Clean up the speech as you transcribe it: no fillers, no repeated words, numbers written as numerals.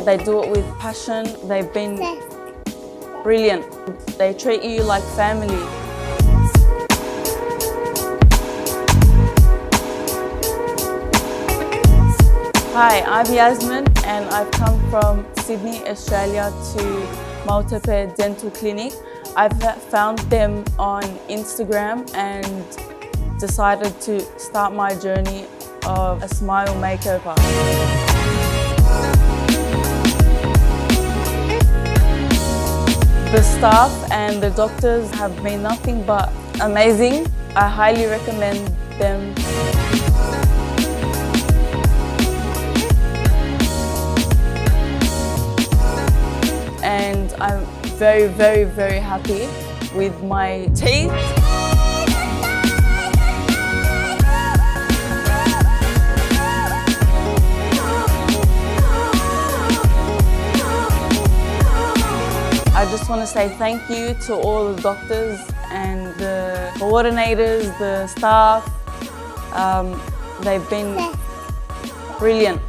They do it with passion. They've been brilliant. They treat you like family. Hi, I'm Yasmin and I've come from Sydney, Australia to Maltepe Dental Clinic. I've found them on Instagram and decided to start my journey of a smile makeover. The staff and the doctors have been nothing but amazing. I highly recommend them. And I'm very, very, very happy with my teeth. I just want to say thank you to all the doctors and the coordinators, the staff. They've been brilliant.